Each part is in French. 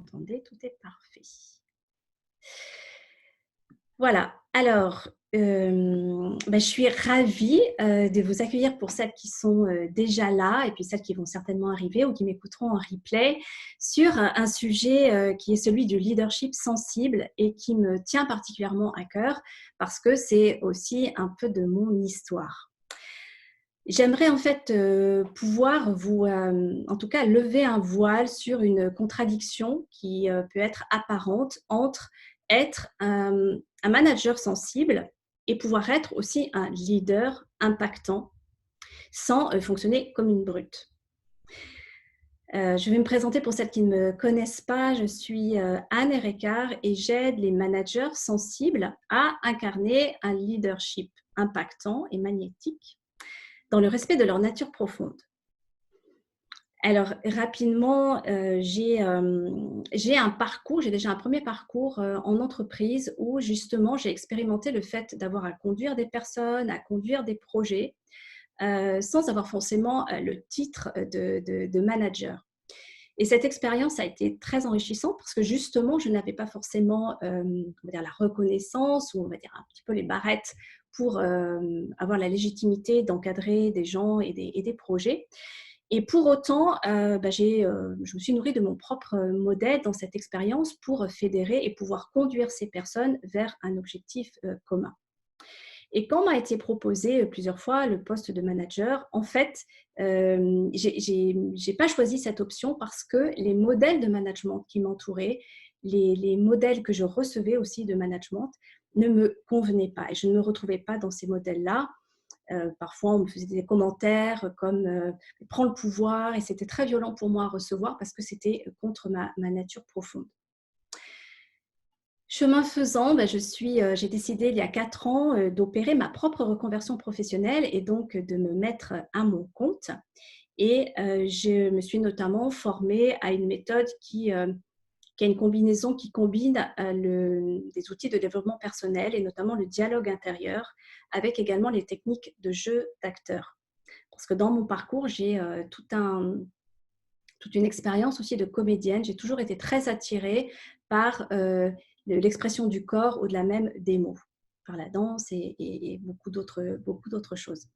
m'entendez, tout est parfait. Voilà, alors, je suis ravie, de vous accueillir pour celles qui sont, déjà là et puis celles qui vont certainement arriver ou qui m'écouteront en replay sur un sujet, qui est celui du leadership sensible et qui me tient particulièrement à cœur parce que c'est aussi un peu de mon histoire. J'aimerais en fait, pouvoir vous, en tout cas lever un voile sur une contradiction qui, peut être apparente entre être un manager sensible et pouvoir être aussi un leader impactant sans, fonctionner comme une brute. Je vais me présenter pour celles qui ne me connaissent pas. Je suis, Anne Erekar et j'aide les managers sensibles à incarner un leadership impactant et magnétique dans le respect de leur nature profonde. Alors rapidement, j'ai un parcours, j'ai déjà un premier parcours, en entreprise où justement j'ai expérimenté le fait d'avoir à conduire des personnes, à conduire des projets, sans avoir forcément, le titre de manager. Et cette expérience a été très enrichissante parce que justement je n'avais pas forcément, on va dire la reconnaissance ou on va dire un petit peu les barrettes pour, avoir la légitimité d'encadrer des gens et des projets. Et pour autant, je me suis nourrie de mon propre modèle dans cette expérience pour fédérer et pouvoir conduire ces personnes vers un objectif, commun. Et quand m'a été proposé plusieurs fois le poste de manager, en fait, j'ai pas choisi cette option parce que les modèles de management qui m'entouraient, les modèles que je recevais aussi de management ne me convenaient pas et je ne me retrouvais pas dans ces modèles-là. Parfois, on me faisait des commentaires comme prends le pouvoir et c'était très violent pour moi à recevoir parce que c'était contre ma nature profonde. Chemin faisant, j'ai décidé il y a 4 ans d'opérer ma propre reconversion professionnelle et donc de me mettre à mon compte. Et je me suis notamment formée à une méthode qui a une combinaison qui combine des outils de développement personnel et notamment le dialogue intérieur avec également les techniques de jeu d'acteur. Parce que dans mon parcours, j'ai toute une expérience aussi de comédienne. J'ai toujours été très attirée par l'expression du corps au-delà même des mots, par la danse et beaucoup d'autres choses.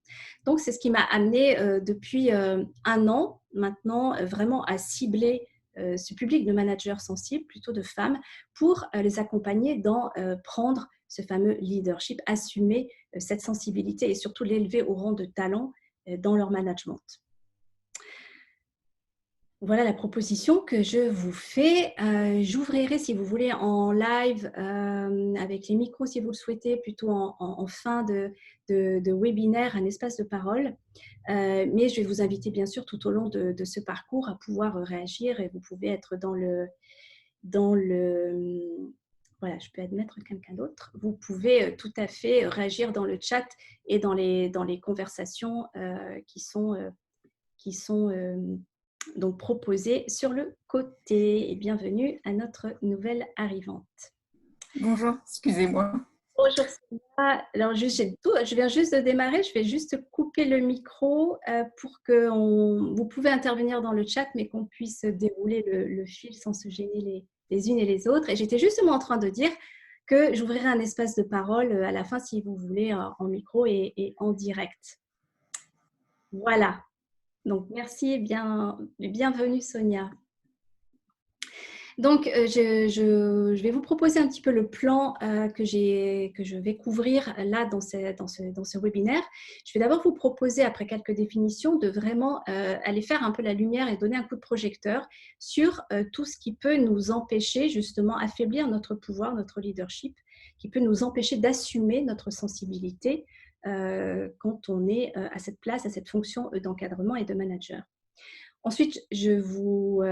Donc, c'est ce qui m'a amenée depuis 1 an maintenant vraiment à cibler ce public de managers sensibles, plutôt de femmes, pour les accompagner dans prendre ce fameux leadership, assumer cette sensibilité et surtout l'élever au rang de talent dans leur management. Voilà la proposition que je vous fais. J'ouvrirai, si vous voulez, en live avec les micros, si vous le souhaitez, plutôt en fin de webinaire, un espace de parole. Mais je vais vous inviter, bien sûr, tout au long de ce parcours à pouvoir réagir et vous pouvez être voilà, je peux admettre quelqu'un d'autre. Vous pouvez tout à fait réagir dans le chat et dans les conversations qui sont donc proposées sur le côté. Et bienvenue à notre nouvelle arrivante. Bonjour, excusez-moi. Bonjour Sonia. Alors je viens juste de démarrer, je vais juste couper le micro pour que vous pouvez intervenir dans le chat, mais qu'on puisse dérouler le fil sans se gêner les unes et les autres. Et j'étais justement en train de dire que j'ouvrirai un espace de parole à la fin si vous voulez en micro et en direct. Voilà. Donc, merci et bienvenue Sonia. Donc, je vais vous proposer un petit peu le plan que je vais couvrir là dans ce webinaire. Je vais d'abord vous proposer, après quelques définitions, de vraiment aller faire un peu la lumière et donner un coup de projecteur sur tout ce qui peut nous empêcher justement affaiblir notre pouvoir, notre leadership, qui peut nous empêcher d'assumer notre sensibilité quand on est à cette place, à cette fonction d'encadrement et de manager. Ensuite, je vous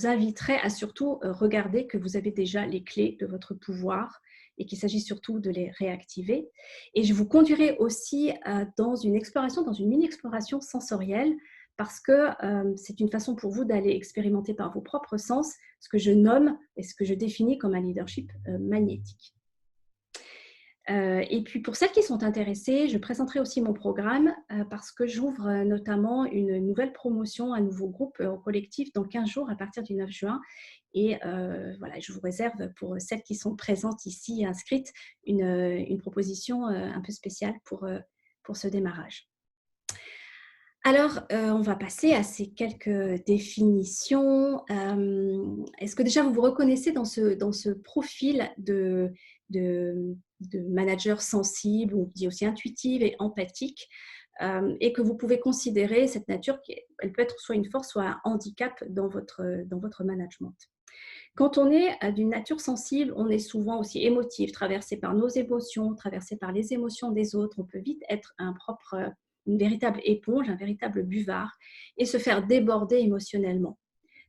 inviterai à surtout regarder que vous avez déjà les clés de votre pouvoir et qu'il s'agit surtout de les réactiver. Et je vous conduirai aussi dans une mini-exploration sensorielle parce que c'est une façon pour vous d'aller expérimenter par vos propres sens ce que je nomme et ce que je définis comme un leadership magnétique. Et puis pour celles qui sont intéressées, je présenterai aussi mon programme parce que j'ouvre notamment une nouvelle promotion, un nouveau groupe au collectif dans 15 jours à partir du 9 juin. Et voilà, je vous réserve pour celles qui sont présentes ici inscrites une proposition un peu spéciale pour ce démarrage. Alors, on va passer à ces quelques définitions. Est-ce que déjà vous vous reconnaissez dans ce profil de manager sensible, on dit aussi intuitive et empathique, et que vous pouvez considérer cette nature elle peut être soit une force, soit un handicap dans votre management. Quand on est d'une nature sensible, on est souvent aussi émotif, traversé par nos émotions, traversé par les émotions des autres. On peut vite être une véritable éponge, un véritable buvard et se faire déborder émotionnellement.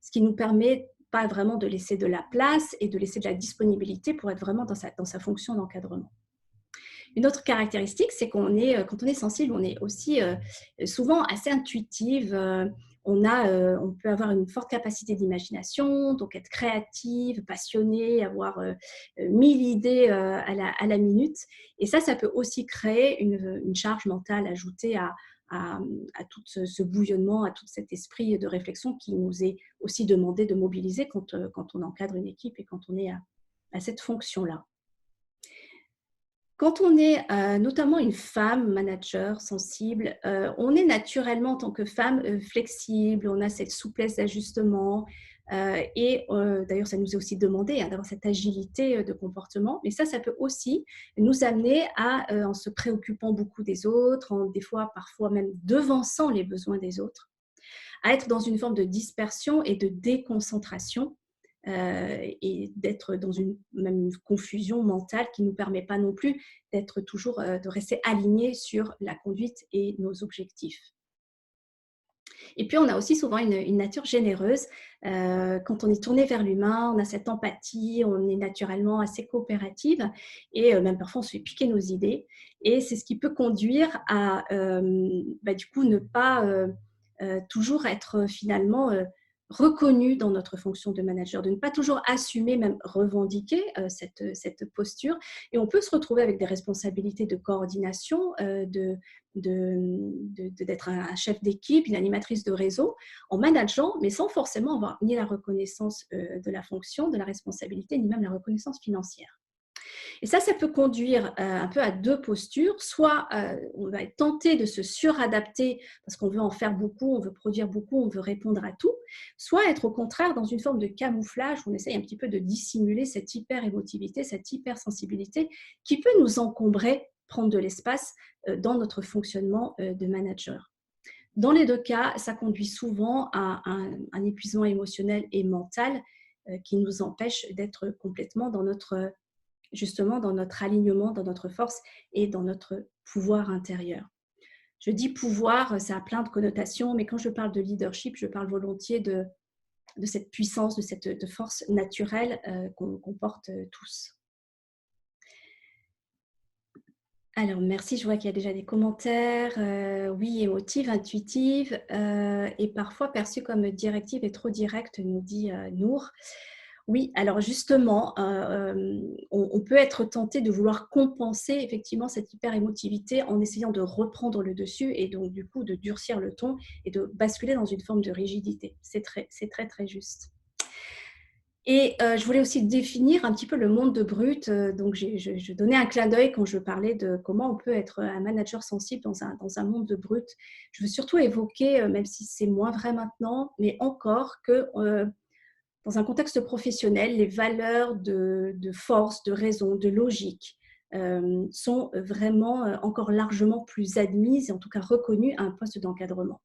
Ce qui nous permet pas vraiment de laisser de la place et de laisser de la disponibilité pour être vraiment dans sa fonction d'encadrement. Une autre caractéristique, c'est quand on est sensible, on est aussi souvent assez intuitive. On peut avoir une forte capacité d'imagination, donc être créative, passionnée, avoir 1000 idées à la minute. Et ça peut aussi créer une charge mentale ajoutée à tout ce bouillonnement, à tout cet esprit de réflexion qui nous est aussi demandé de mobiliser quand on encadre une équipe et quand on est à cette fonction-là. Quand on est notamment une femme manager sensible, on est naturellement en tant que femme flexible, on a cette souplesse d'ajustement et d'ailleurs ça nous est aussi demandé d'avoir cette agilité de comportement, mais ça peut aussi nous amener en se préoccupant beaucoup des autres, des fois parfois même devançant les besoins des autres, à être dans une forme de dispersion et de déconcentration et d'être dans même une confusion mentale qui ne nous permet pas non plus d'être toujours, de rester alignés sur la conduite et nos objectifs. Et puis, on a aussi souvent une nature généreuse. Quand on est tourné vers l'humain, on a cette empathie, on est naturellement assez coopérative et même parfois on se fait piquer nos idées. Et c'est ce qui peut conduire à du coup ne pas toujours être finalement reconnu dans notre fonction de manager, de ne pas toujours assumer, même revendiquer cette posture. Et on peut se retrouver avec des responsabilités de coordination, d'être un chef d'équipe, une animatrice de réseau, en manageant, mais sans forcément avoir ni la reconnaissance de la fonction, de la responsabilité, ni même la reconnaissance financière. Et ça peut conduire un peu à deux postures. Soit on va être tenté de se suradapter parce qu'on veut en faire beaucoup, on veut produire beaucoup, on veut répondre à tout. Soit être au contraire dans une forme de camouflage où on essaye un petit peu de dissimuler cette hyper-émotivité, cette hypersensibilité qui peut nous encombrer, prendre de l'espace dans notre fonctionnement de manager. Dans les deux cas, ça conduit souvent à un épuisement émotionnel et mental qui nous empêche d'être complètement justement dans notre alignement, dans notre force et dans notre pouvoir intérieur. Je dis pouvoir, ça a plein de connotations, mais quand je parle de leadership, je parle volontiers de cette puissance, de cette force naturelle qu'on porte tous. Alors, merci, je vois qu'il y a déjà des commentaires. Oui, émotive, intuitive et parfois perçue comme directive et trop directe, nous dit Nour. Oui, alors justement, on peut être tenté de vouloir compenser effectivement cette hyper-émotivité en essayant de reprendre le dessus et donc du coup de durcir le ton et de basculer dans une forme de rigidité. C'est très, très juste. Et je voulais aussi définir un petit peu le monde de Brut. Donc, je donnais un clin d'œil quand je parlais de comment on peut être un manager sensible dans un monde de Brut. Je veux surtout évoquer, même si c'est moins vrai maintenant, mais encore que dans un contexte professionnel, les valeurs de force, de raison, de logique sont vraiment encore largement plus admises et en tout cas reconnues à un poste d'encadrement.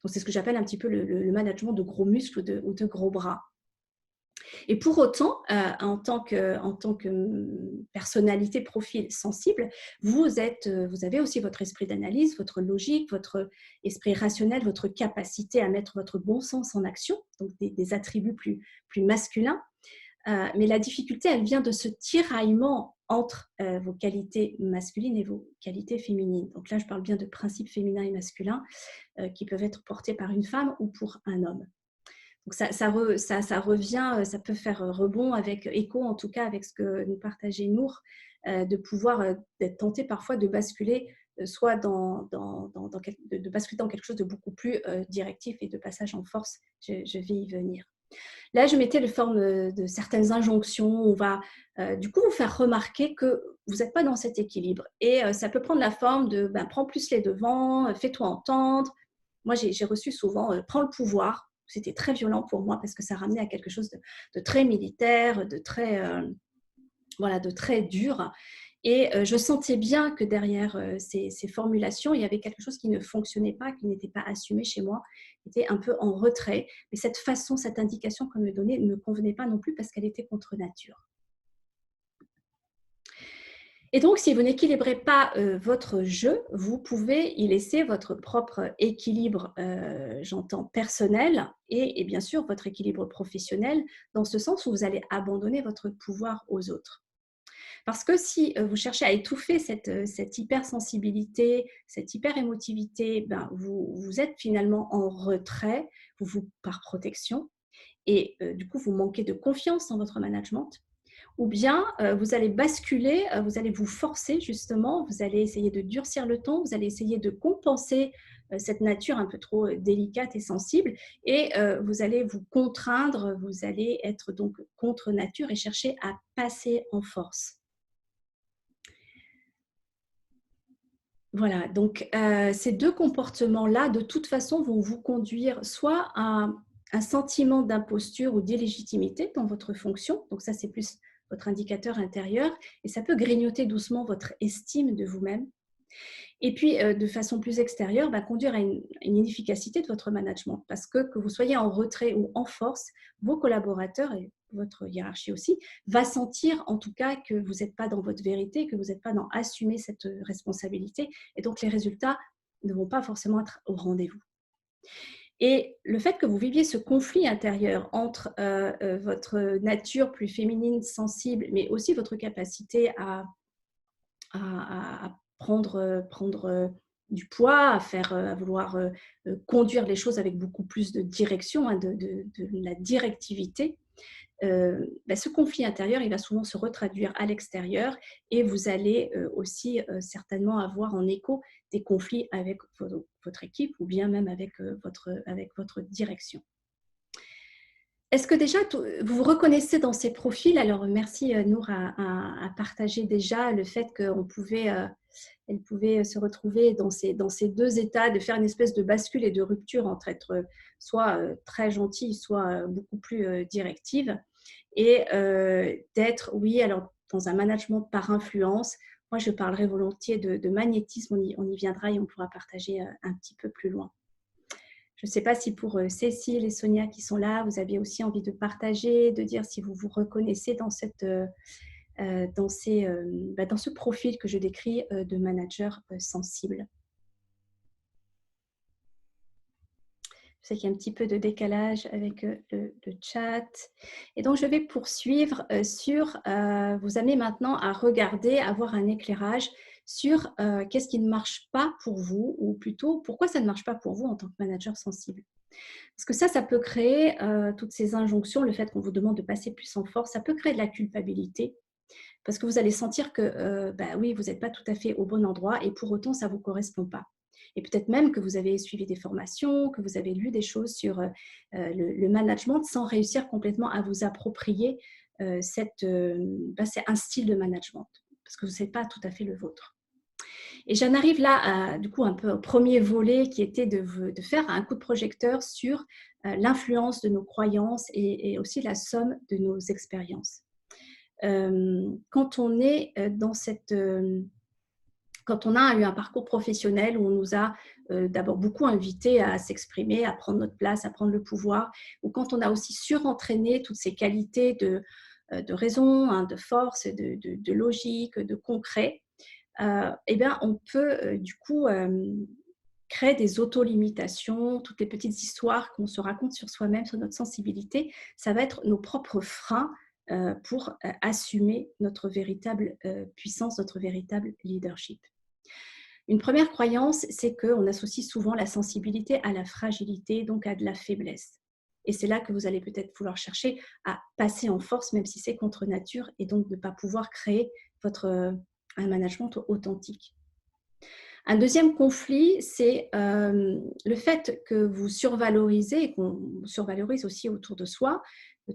Donc, c'est ce que j'appelle un petit peu le management de gros muscles ou de gros bras. Et pour autant, en tant que personnalité, profil sensible, vous avez aussi votre esprit d'analyse, votre logique, votre esprit rationnel, votre capacité à mettre votre bon sens en action, donc des attributs plus masculins. Mais la difficulté, elle vient de ce tiraillement entre vos qualités masculines et vos qualités féminines. Donc là, je parle bien de principes féminins et masculins qui peuvent être portés par une femme ou pour un homme. Donc ça revient, ça peut faire rebond avec écho, en tout cas avec ce que nous partageait Nour, de pouvoir d'être tenté parfois de basculer, soit de basculer dans quelque chose de beaucoup plus directif et de passage en force. Je vais y venir. Là, je mettais le forme de certaines injonctions. On va du coup vous faire remarquer que vous n'êtes pas dans cet équilibre. Et ça peut prendre la forme de prends plus les devants, fais-toi entendre. Moi, j'ai reçu souvent prends le pouvoir. C'était très violent pour moi parce que ça ramenait à quelque chose de très militaire, voilà, de très dur. Et je sentais bien que derrière ces formulations, il y avait quelque chose qui ne fonctionnait pas, qui n'était pas assumé chez moi, qui était un peu en retrait. Mais cette façon, cette indication qu'on me donnait ne me convenait pas non plus parce qu'elle était contre nature. Et donc, si vous n'équilibrez pas votre jeu, vous pouvez y laisser votre propre équilibre, j'entends personnel, et bien sûr votre équilibre professionnel, dans ce sens où vous allez abandonner votre pouvoir aux autres. Parce que si vous cherchez à étouffer cette hypersensibilité, cette hyperémotivité, vous êtes finalement en retrait, par protection, et du coup, vous manquez de confiance en votre management. Ou bien vous allez basculer, vous allez vous forcer justement, vous allez essayer de durcir le ton, vous allez essayer de compenser cette nature un peu trop délicate et sensible, et vous allez vous contraindre, vous allez être donc contre nature et chercher à passer en force. Voilà, donc ces deux comportements-là, de toute façon, vont vous conduire soit à un sentiment d'imposture ou d'illégitimité dans votre fonction. Donc ça, c'est plus votre indicateur intérieur, et ça peut grignoter doucement votre estime de vous-même. Et puis, de façon plus extérieure, conduire à une inefficacité de votre management. Parce que vous soyez en retrait ou en force, vos collaborateurs et votre hiérarchie aussi va sentir en tout cas que vous n'êtes pas dans votre vérité, que vous n'êtes pas dans assumer cette responsabilité. Et donc, les résultats ne vont pas forcément être au rendez-vous. Et le fait que vous viviez ce conflit intérieur entre votre nature plus féminine, sensible, mais aussi votre capacité à prendre du poids, à vouloir conduire les choses avec beaucoup plus de direction, de la directivité, ce conflit intérieur, il va souvent se retraduire à l'extérieur, et vous allez aussi certainement avoir en écho des conflits avec votre équipe, ou bien même avec votre direction. Est-ce que déjà, vous vous reconnaissez dans ces profils? Alors, merci Nour à partager déjà le fait qu'elle pouvait se retrouver dans ces deux états, de faire une espèce de bascule et de rupture entre être soit très gentille, soit beaucoup plus directive, et d'être, oui, alors dans un management par influence. Moi, je parlerai volontiers de magnétisme, on y viendra et on pourra partager un petit peu plus loin. Je ne sais pas si pour Cécile et Sonia qui sont là, vous aviez aussi envie de partager, de dire si vous vous reconnaissez dans ce profil que je décris de manager sensible. Je sais qu'il y a un petit peu de décalage avec le chat. Et donc, je vais poursuivre sur vous amener maintenant à regarder, à avoir un éclairage sur qu'est-ce qui ne marche pas pour vous, ou plutôt pourquoi ça ne marche pas pour vous en tant que manager sensible. Parce que ça peut créer toutes ces injonctions, le fait qu'on vous demande de passer plus en force, ça peut créer de la culpabilité, parce que vous allez sentir que oui, vous n'êtes pas tout à fait au bon endroit, et pour autant, ça ne vous correspond pas. Et peut-être même que vous avez suivi des formations, que vous avez lu des choses sur le management sans réussir complètement à vous approprier c'est un style de management, parce que ce n'est pas tout à fait le vôtre. Et j'en arrive là, du coup, un peu au premier volet, qui était de faire un coup de projecteur sur l'influence de nos croyances et aussi la somme de nos expériences. Quand on est quand on a eu un parcours professionnel où on nous a d'abord beaucoup invités à s'exprimer, à prendre notre place, à prendre le pouvoir, ou quand on a aussi surentraîné toutes ces qualités de raison, de force, de logique, de concret, on peut du coup créer des auto-limitations, toutes les petites histoires qu'on se raconte sur soi-même, sur notre sensibilité. Ça va être nos propres freins pour assumer notre véritable puissance, notre véritable leadership. Une première croyance, c'est qu'on associe souvent la sensibilité à la fragilité, donc à de la faiblesse. Et c'est là que vous allez peut-être vouloir chercher à passer en force, même si c'est contre nature, et donc de ne pas pouvoir créer un management authentique. Un deuxième conflit, c'est le fait que vous survalorisez et qu'on survalorise aussi autour de soi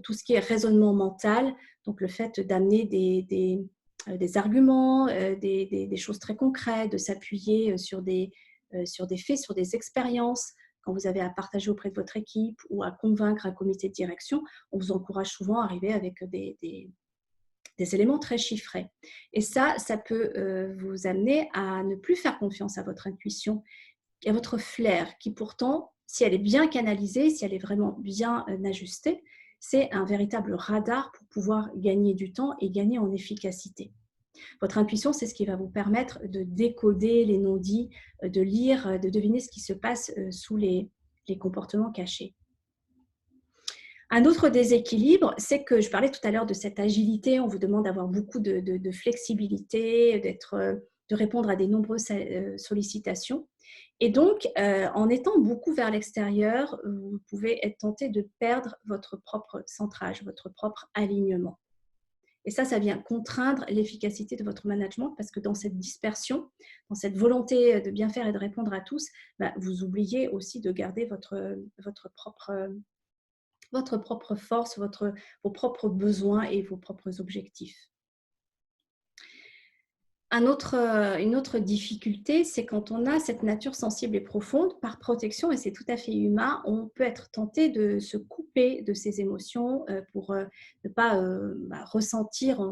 tout ce qui est raisonnement mental, donc le fait d'amener des arguments, des choses très concrètes, de s'appuyer sur des faits, sur des expériences. Quand vous avez à partager auprès de votre équipe ou à convaincre un comité de direction, on vous encourage souvent à arriver avec des éléments très chiffrés. Et ça peut vous amener à ne plus faire confiance à votre intuition et à votre flair, qui pourtant, si elle est bien canalisée, si elle est vraiment bien ajustée, c'est un véritable radar pour pouvoir gagner du temps et gagner en efficacité. Votre intuition, c'est ce qui va vous permettre de décoder les non-dits, de lire, de deviner ce qui se passe sous les comportements cachés. Un autre déséquilibre, c'est que je parlais tout à l'heure de cette agilité. On vous demande d'avoir beaucoup de flexibilité, de répondre à des nombreuses sollicitations. Et donc, en étant beaucoup vers l'extérieur, vous pouvez être tenté de perdre votre propre centrage, votre propre alignement. Et ça vient contraindre l'efficacité de votre management parce que dans cette dispersion, dans cette volonté de bien faire et de répondre à tous, vous oubliez aussi de garder votre propre force, vos propres besoins et vos propres objectifs. Une autre difficulté, c'est quand on a cette nature sensible et profonde, par protection, et c'est tout à fait humain, on peut être tenté de se couper de ses émotions pour ne pas ressentir.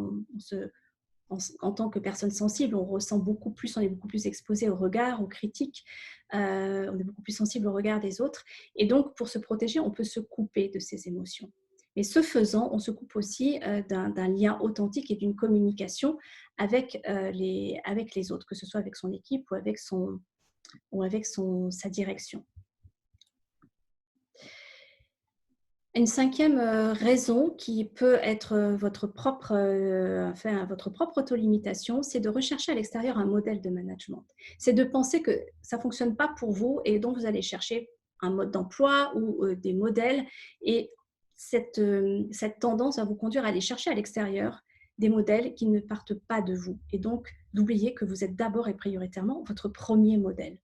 En tant que personne sensible, on ressent beaucoup plus, on est beaucoup plus exposé aux regards, aux critiques, on est beaucoup plus sensible au regard des autres. Et donc, pour se protéger, on peut se couper de ses émotions. Mais ce faisant, on se coupe aussi d'un lien authentique et d'une communication avec les autres, que ce soit avec son équipe ou avec sa direction. Une cinquième raison qui peut être votre propre auto-limitation, c'est de rechercher à l'extérieur un modèle de management. C'est de penser que ça ne fonctionne pas pour vous et donc vous allez chercher un mode d'emploi ou des modèles. Et cette tendance va vous conduire à aller chercher à l'extérieur des modèles qui ne partent pas de vous. Et donc, d'oublier que vous êtes d'abord et prioritairement votre premier modèle.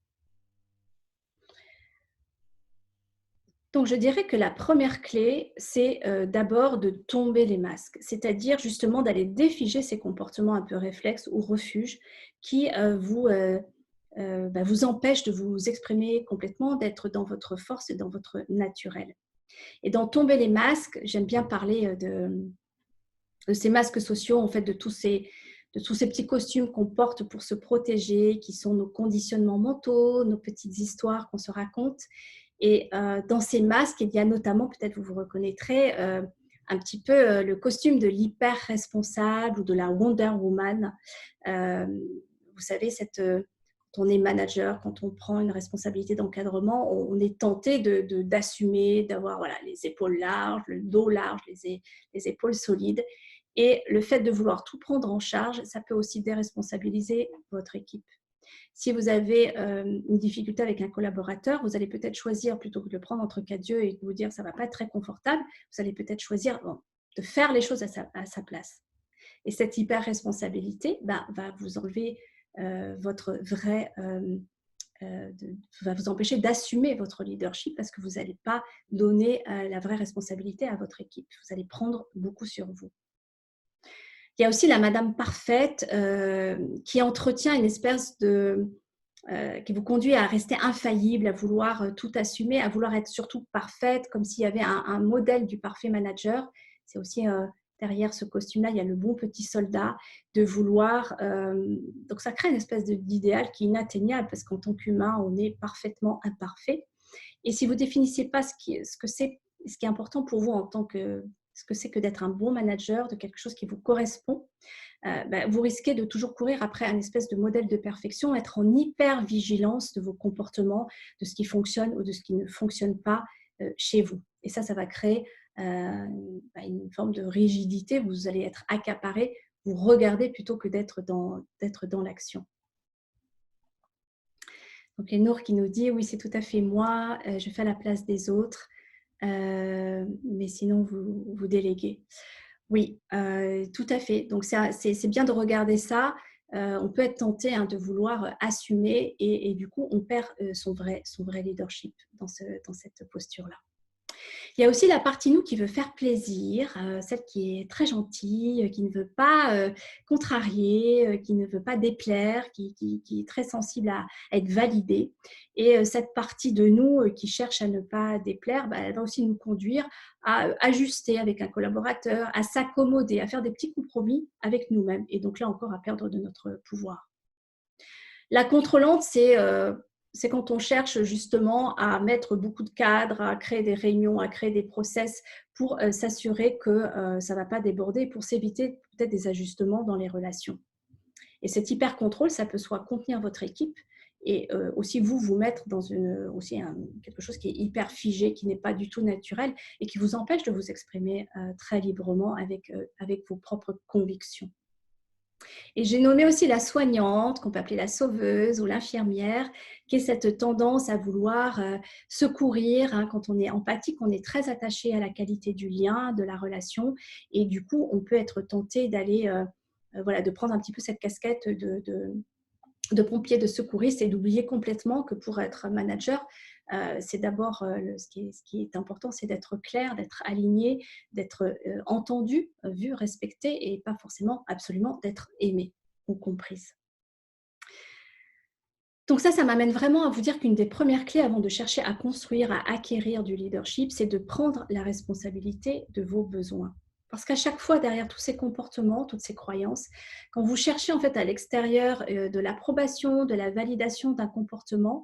Donc, je dirais que la première clé, c'est d'abord de tomber les masques, c'est-à-dire justement d'aller défiger ces comportements un peu réflexes ou refuges qui vous empêchent de vous exprimer complètement, d'être dans votre force et dans votre naturel. Et dans tomber les masques, j'aime bien parler de ces masques sociaux, en fait, de tous ces petits costumes qu'on porte pour se protéger, qui sont nos conditionnements mentaux, nos petites histoires qu'on se raconte. Et dans ces masques, il y a notamment, peut-être vous vous reconnaîtrez, un petit peu le costume de l'hyper-responsable ou de la Wonder Woman. Vous savez, quand on est manager, quand on prend une responsabilité d'encadrement, on est tenté d'assumer, d'avoir les épaules larges, le dos large, les épaules solides. Et le fait de vouloir tout prendre en charge, ça peut aussi déresponsabiliser votre équipe. Si vous avez une difficulté avec un collaborateur, vous allez peut-être choisir, plutôt que de le prendre entre quatre yeux et de vous dire ça ne va pas être très confortable, vous allez peut-être choisir de faire les choses à sa place. Et cette hyper-responsabilité va vous enlever votre vrai... va vous empêcher d'assumer votre leadership parce que vous n'allez pas donner la vraie responsabilité à votre équipe. Vous allez prendre beaucoup sur vous. Il y a aussi la Madame Parfaite qui entretient une espèce qui vous conduit à rester infaillible, à vouloir tout assumer, à vouloir être surtout parfaite, comme s'il y avait un modèle du parfait manager. C'est aussi derrière ce costume-là, il y a le bon petit soldat de vouloir... donc ça crée une espèce d'idéal qui est inatteignable parce qu'en tant qu'humain, on est parfaitement imparfait. Et si vous ne définissez pas ce qui est important pour vous en tant que... ce que c'est que d'être un bon manager, de quelque chose qui vous correspond, vous risquez de toujours courir après un espèce de modèle de perfection, être en hyper-vigilance de vos comportements, de ce qui fonctionne ou de ce qui ne fonctionne pas chez vous. Et ça va créer une forme de rigidité. Vous allez être accaparé, vous regardez plutôt que d'être dans l'action. Donc, Lénour qui nous dit « Oui, c'est tout à fait moi, je fais à la place des autres. mais sinon, vous déléguez. Oui, tout à fait. Donc c'est bien de regarder ça. On peut être tenté, hein, de vouloir assumer et du coup, on perd son vrai leadership dans cette posture-là. Il y a aussi la partie nous qui veut faire plaisir, celle qui est très gentille, qui ne veut pas contrarier, qui ne veut pas déplaire, qui est très sensible à être validée. Et cette partie de nous qui cherche à ne pas déplaire, bah, elle va aussi nous conduire à ajuster avec un collaborateur, à s'accommoder, à faire des petits compromis avec nous-mêmes. Et donc là encore, à perdre de notre pouvoir. La contrôlante, c'est quand on cherche justement à mettre beaucoup de cadres, à créer des réunions, à créer des process pour s'assurer que ça ne va pas déborder, pour s'éviter peut-être des ajustements dans les relations. Et cet hyper-contrôle, ça peut soit contenir votre équipe et aussi vous mettre dans quelque chose qui est hyper figé, qui n'est pas du tout naturel et qui vous empêche de vous exprimer très librement avec vos propres convictions. Et j'ai nommé aussi la soignante, qu'on peut appeler la sauveuse ou l'infirmière, qui est cette tendance à vouloir secourir. Hein, quand on est empathique, on est très attaché à la qualité du lien, de la relation. Et du coup, on peut être tenté d'aller, de prendre un petit peu cette casquette de pompier, de secouriste et d'oublier complètement que pour être manager, c'est d'abord ce qui est important, c'est d'être clair, d'être aligné, d'être entendu, vu, respecté et pas forcément absolument d'être aimé ou comprise. Donc ça m'amène vraiment à vous dire qu'une des premières clés avant de chercher à construire, à acquérir du leadership, c'est de prendre la responsabilité de vos besoins. Parce qu'à chaque fois, derrière tous ces comportements, toutes ces croyances, quand vous cherchez en fait à l'extérieur de l'approbation, de la validation d'un comportement,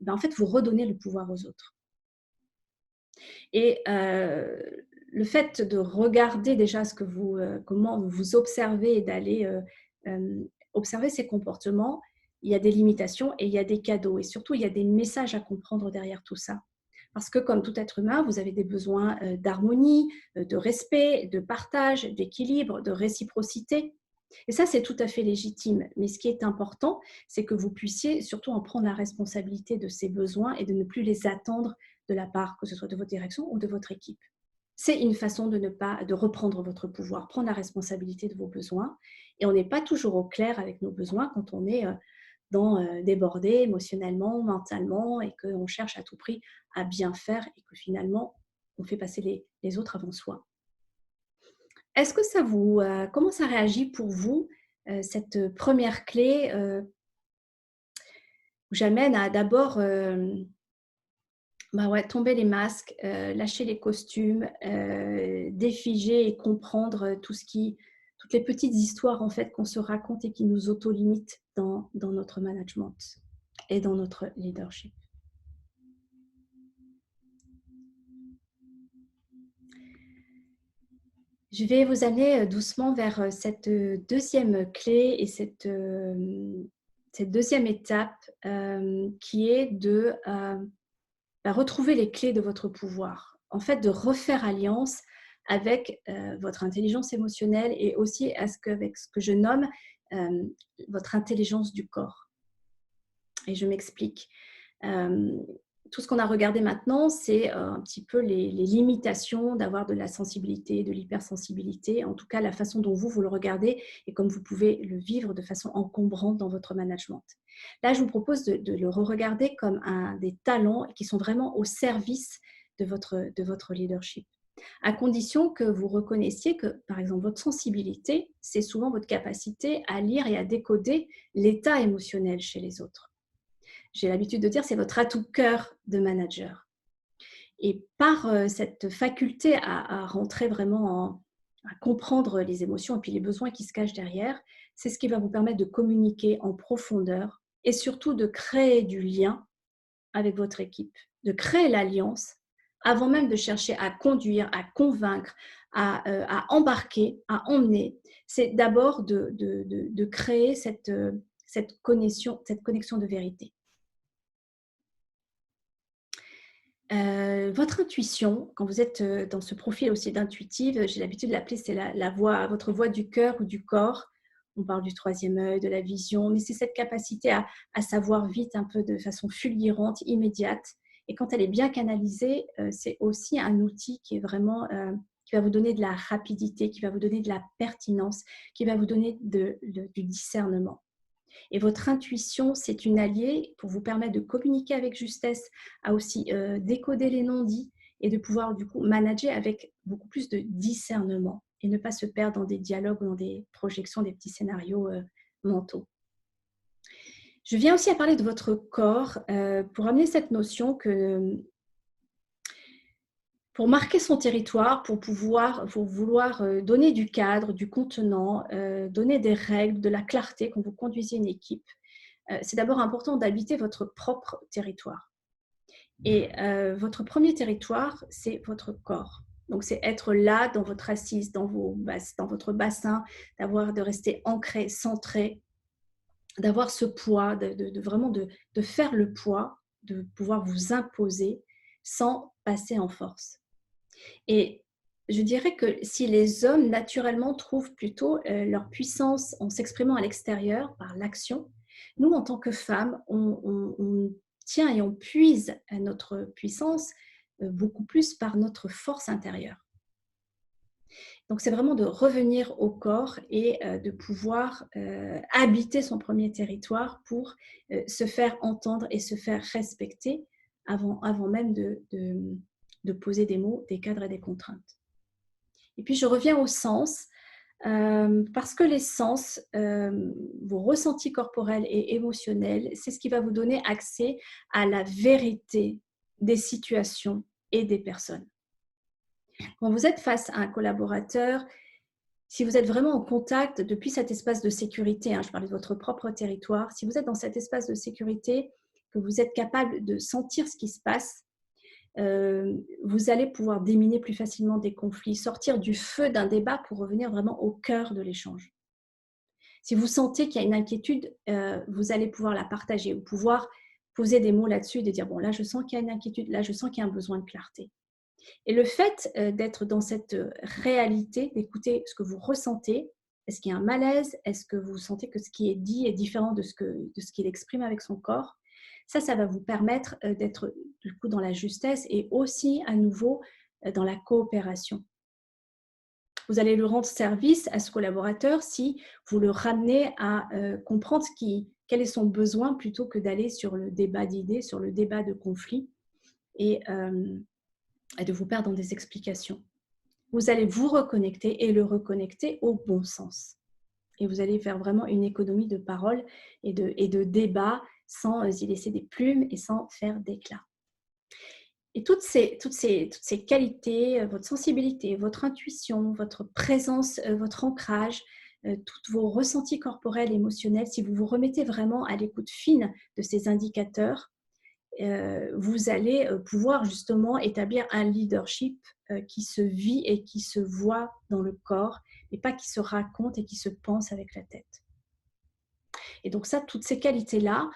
en fait, vous redonnez le pouvoir aux autres. Et le fait de regarder déjà comment vous vous observez et d'aller observer ces comportements, il y a des limitations et il y a des cadeaux. Et surtout, il y a des messages à comprendre derrière tout ça. Parce que comme tout être humain, vous avez des besoins d'harmonie, de respect, de partage, d'équilibre, de réciprocité. Et ça, c'est tout à fait légitime. Mais ce qui est important, c'est que vous puissiez surtout en prendre la responsabilité de ces besoins et de ne plus les attendre de la part, que ce soit de votre direction ou de votre équipe. C'est une façon de reprendre votre pouvoir, prendre la responsabilité de vos besoins. Et on n'est pas toujours au clair avec nos besoins quand on est débordé émotionnellement, mentalement et qu'on cherche à tout prix à bien faire et que finalement, on fait passer les autres avant soi. Est-ce que comment ça réagit pour vous, cette première clé où j'amène à d'abord tomber les masques, lâcher les costumes, défiger et comprendre toutes les petites histoires en fait qu'on se raconte et qui nous auto-limitent dans notre management et dans notre leadership. Je vais vous amener doucement vers cette deuxième clé et cette deuxième étape qui est de retrouver les clés de votre pouvoir. En fait, de refaire alliance avec votre intelligence émotionnelle et aussi avec ce que je nomme votre intelligence du corps. Et je m'explique. Tout ce qu'on a regardé maintenant, c'est un petit peu les limitations d'avoir de la sensibilité, de l'hypersensibilité, en tout cas la façon dont vous le regardez et comme vous pouvez le vivre de façon encombrante dans votre management. Là, je vous propose de le re-regarder comme des talents qui sont vraiment au service de votre leadership. À condition que vous reconnaissiez que, par exemple, votre sensibilité, c'est souvent votre capacité à lire et à décoder l'état émotionnel chez les autres. J'ai l'habitude de dire, c'est votre atout cœur de manager. Et par cette faculté à rentrer vraiment à comprendre les émotions et puis les besoins qui se cachent derrière, c'est ce qui va vous permettre de communiquer en profondeur et surtout de créer du lien avec votre équipe, de créer l'alliance avant même de chercher à conduire, à convaincre, à embarquer, à emmener. C'est d'abord de créer cette connexion de vérité. Votre intuition, quand vous êtes dans ce profil aussi d'intuitive, j'ai l'habitude de l'appeler, c'est votre voix du cœur ou du corps. On parle du troisième œil, de la vision, mais c'est cette capacité à savoir vite, un peu de façon fulgurante, immédiate, Et quand elle est bien canalisée, c'est aussi un outil qui est vraiment, qui va vous donner de la rapidité, qui va vous donner de la pertinence, qui va vous donner du discernement. Et votre intuition, c'est une alliée pour vous permettre de communiquer avec justesse, à aussi décoder les non-dits et de pouvoir du coup manager avec beaucoup plus de discernement et ne pas se perdre dans des dialogues ou dans des projections, des petits scénarios mentaux. Je viens aussi à parler de votre corps pour amener cette notion que pour marquer son territoire, pour vouloir donner du cadre, du contenant, donner des règles, de la clarté quand vous conduisez une équipe, c'est d'abord important d'habiter votre propre territoire. Et votre premier territoire, c'est votre corps. Donc, c'est être là dans votre assise, dans votre bassin, de rester ancré, centré, d'avoir ce poids, vraiment de faire le poids, de pouvoir vous imposer sans passer en force. Et je dirais que si les hommes naturellement trouvent plutôt leur puissance en s'exprimant à l'extérieur par l'action, nous, en tant que femmes, on tient et on puise à notre puissance beaucoup plus par notre force intérieure. Donc, c'est vraiment de revenir au corps et de pouvoir habiter son premier territoire pour se faire entendre et se faire respecter avant même de poser des mots, des cadres et des contraintes. Et puis, je reviens au sens, parce que les sens, vos ressentis corporels et émotionnels, c'est ce qui va vous donner accès à la vérité des situations et des personnes. Quand vous êtes face à un collaborateur, si vous êtes vraiment en contact depuis cet espace de sécurité, je parlais de votre propre territoire, si vous êtes dans cet espace de sécurité, que vous êtes capable de sentir ce qui se passe, vous allez pouvoir déminer plus facilement des conflits, sortir du feu d'un débat pour revenir vraiment au cœur de l'échange. Si vous sentez qu'il y a une inquiétude, vous allez pouvoir la partager ou pouvoir poser des mots là-dessus et de dire, bon, là, je sens qu'il y a une inquiétude, là, je sens qu'il y a un besoin de clarté. Et le fait d'être dans cette réalité, d'écouter ce que vous ressentez, est-ce qu'il y a un malaise? Est-ce que vous sentez que ce qui est dit est différent de ce qu'il exprime avec son corps? Ça va vous permettre d'être du coup dans la justesse et aussi à nouveau dans la coopération. Vous allez lui rendre service à ce collaborateur si vous le ramenez à comprendre quel est son besoin plutôt que d'aller sur le débat d'idées, sur le débat de conflit et de vous perdre dans des explications. Vous allez vous reconnecter et le reconnecter au bon sens. Et vous allez faire vraiment une économie de paroles et de débats sans y laisser des plumes et sans faire d'éclat. Et toutes ces qualités, votre sensibilité, votre intuition, votre présence, votre ancrage, tous vos ressentis corporels, émotionnels, si vous vous remettez vraiment à l'écoute fine de ces indicateurs, vous allez pouvoir justement établir un leadership qui se vit et qui se voit dans le corps et pas qui se raconte et qui se pense avec la tête. Et donc ça, toutes ces qualités-là,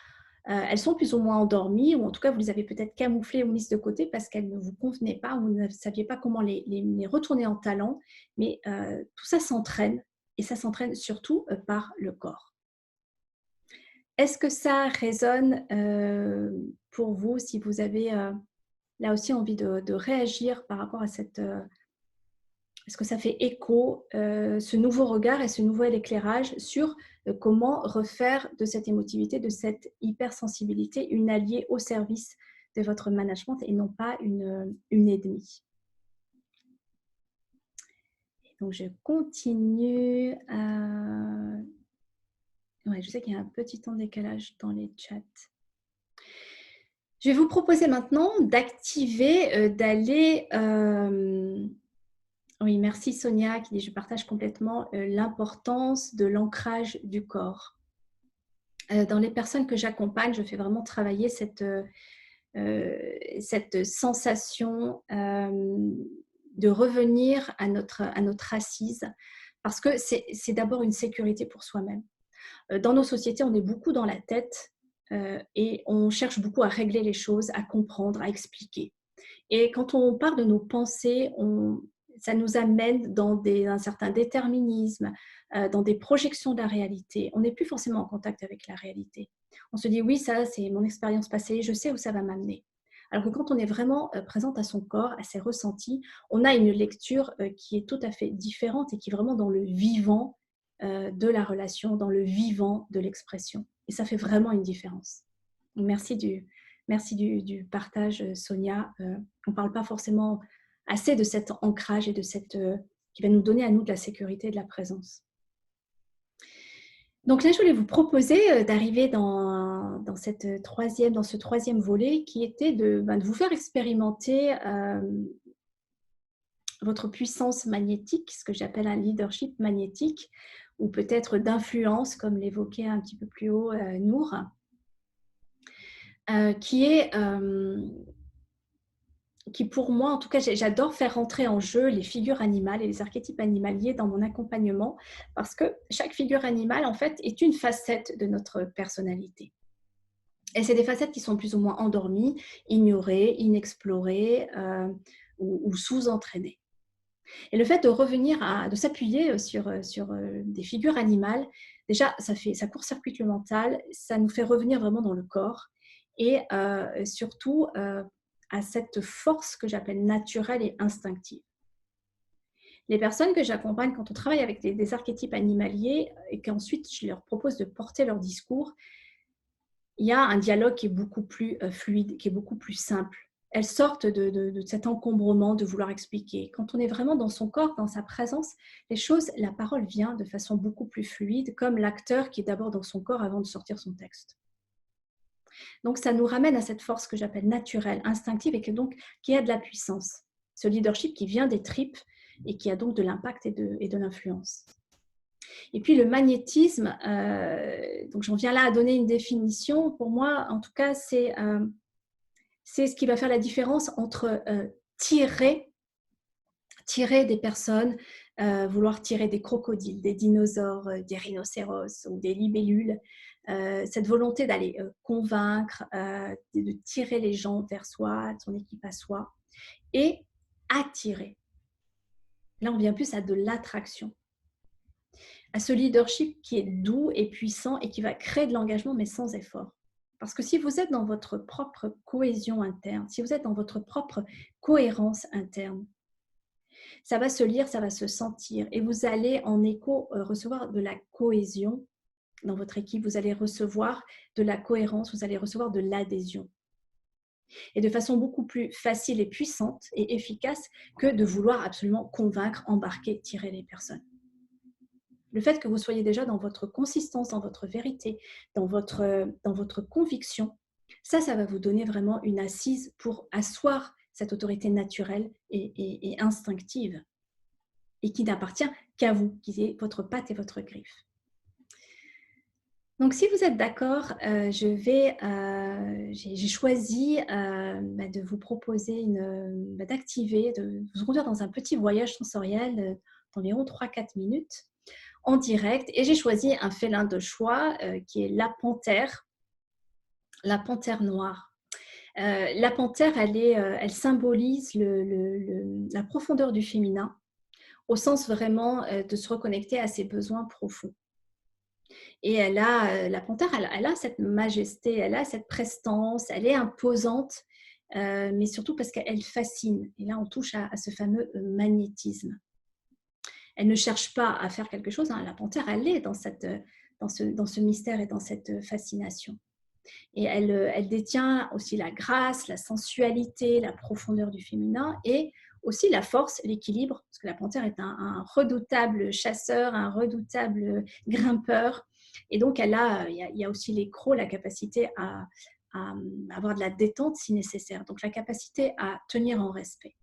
elles sont plus ou moins endormies ou en tout cas vous les avez peut-être camouflées ou mises de côté parce qu'elles ne vous convenaient pas, vous ne saviez pas comment les retourner en talent, mais tout ça s'entraîne et ça s'entraîne surtout par le corps. Est-ce que ça résonne pour vous si vous avez là aussi envie de réagir par rapport à cette... est-ce que ça fait écho, ce nouveau regard et ce nouvel éclairage sur comment refaire de cette émotivité, de cette hypersensibilité, une alliée au service de votre management et non pas une ennemie. Donc, je continue à... Ouais, je sais qu'il y a un petit temps de décalage dans les chats. Je vais vous proposer maintenant d'activer, d'aller... Oui, merci Sonia qui dit « Je partage complètement l'importance de l'ancrage du corps ». Dans les personnes que j'accompagne, je fais vraiment travailler cette sensation de revenir à notre assise parce que c'est d'abord une sécurité pour soi-même. Dans nos sociétés, on est beaucoup dans la tête et on cherche beaucoup à régler les choses, à comprendre, à expliquer. Et quand on part de nos pensées, ça nous amène dans un certain déterminisme, dans des projections de la réalité. On n'est plus forcément en contact avec la réalité. On se dit, oui, ça, c'est mon expérience passée, je sais où ça va m'amener. Alors que quand on est vraiment présente à son corps, à ses ressentis, on a une lecture qui est tout à fait différente et qui est vraiment dans le vivant de la relation, dans le vivant de l'expression. Et ça fait vraiment une différence. Donc, merci du partage, Sonia. On ne parle pas forcément assez de cet ancrage et de cette qui va nous donner à nous de la sécurité et de la présence. Donc là, je voulais vous proposer d'arriver dans ce troisième volet qui était de vous faire expérimenter votre puissance magnétique, ce que j'appelle un leadership magnétique, ou peut-être d'influence, comme l'évoquait un petit peu plus haut Nour, qui pour moi, en tout cas, j'adore faire rentrer en jeu les figures animales et les archétypes animaliers dans mon accompagnement, parce que chaque figure animale, en fait, est une facette de notre personnalité. Et c'est des facettes qui sont plus ou moins endormies, ignorées, inexplorées ou sous-entraînées. Et le fait de revenir de s'appuyer sur des figures animales, déjà, ça court-circuite le mental, ça nous fait revenir vraiment dans le corps et surtout à cette force que j'appelle naturelle et instinctive. Les personnes que j'accompagne quand on travaille avec des archétypes animaliers et qu'ensuite je leur propose de porter leur discours, il y a un dialogue qui est beaucoup plus fluide, qui est beaucoup plus simple. Elles sortent de cet encombrement de vouloir expliquer. Quand on est vraiment dans son corps, dans sa présence, la parole vient de façon beaucoup plus fluide, comme l'acteur qui est d'abord dans son corps avant de sortir son texte. Donc, ça nous ramène à cette force que j'appelle naturelle, instinctive, et donc qui a de la puissance. Ce leadership qui vient des tripes et qui a donc de l'impact et de l'influence. Et puis le magnétisme, donc j'en viens là à donner une définition. Pour moi, en tout cas, c'est ce qui va faire la différence entre tirer des personnes, vouloir tirer des crocodiles, des dinosaures, des rhinocéros ou des libellules, cette volonté d'aller convaincre, de tirer les gens vers soi, son équipe à soi, et attirer. Là, on vient plus à de l'attraction, à ce leadership qui est doux et puissant et qui va créer de l'engagement, mais sans effort. Parce que si vous êtes dans votre propre cohésion interne, si vous êtes dans votre propre cohérence interne, ça va se lire, ça va se sentir et vous allez en écho recevoir de la cohésion dans votre équipe, vous allez recevoir de la cohérence, vous allez recevoir de l'adhésion. Et de façon beaucoup plus facile et puissante et efficace que de vouloir absolument convaincre, embarquer, tirer les personnes. Le fait que vous soyez déjà dans votre consistance, dans votre vérité, dans votre conviction, ça va vous donner vraiment une assise pour asseoir cette autorité naturelle et instinctive et qui n'appartient qu'à vous, qui est votre patte et votre griffe. Donc, si vous êtes d'accord, j'ai choisi de vous proposer d'activer, de vous conduire dans un petit voyage sensoriel d'environ 3-4 minutes en direct. Et j'ai choisi un félin de choix qui est la panthère noire. La panthère, elle symbolise la profondeur du féminin au sens vraiment de se reconnecter à ses besoins profonds. Et la panthère, elle a cette majesté, elle a cette prestance, elle est imposante, mais surtout parce qu'elle fascine. Et là, on touche à ce fameux magnétisme. Elle ne cherche pas à faire quelque chose. La panthère, elle est dans ce mystère et dans cette fascination. Et elle détient aussi la grâce, la sensualité, la profondeur du féminin et aussi la force, l'équilibre, parce que la panthère est un redoutable chasseur, un redoutable grimpeur. Et donc, il y a aussi l'écrou, la capacité à avoir de la détente si nécessaire. Donc, la capacité à tenir en respect.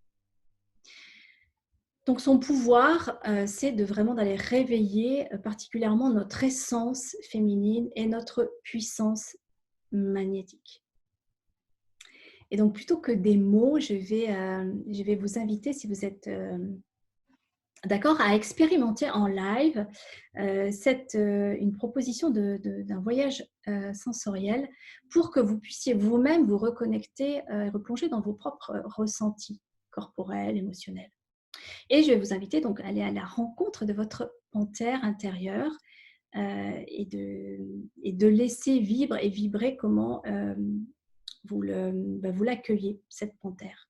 Donc, son pouvoir, c'est d'aller réveiller particulièrement notre essence féminine et notre puissance magnétique. Et donc, plutôt que des mots, je vais vous inviter, si vous êtes d'accord, à expérimenter en live une proposition d'un voyage sensoriel pour que vous puissiez vous-même vous reconnecter et replonger dans vos propres ressentis corporels, émotionnels. Et je vais vous inviter donc à aller à la rencontre de votre panthère intérieure et de laisser vibrer comment vous l'accueillez, cette panthère.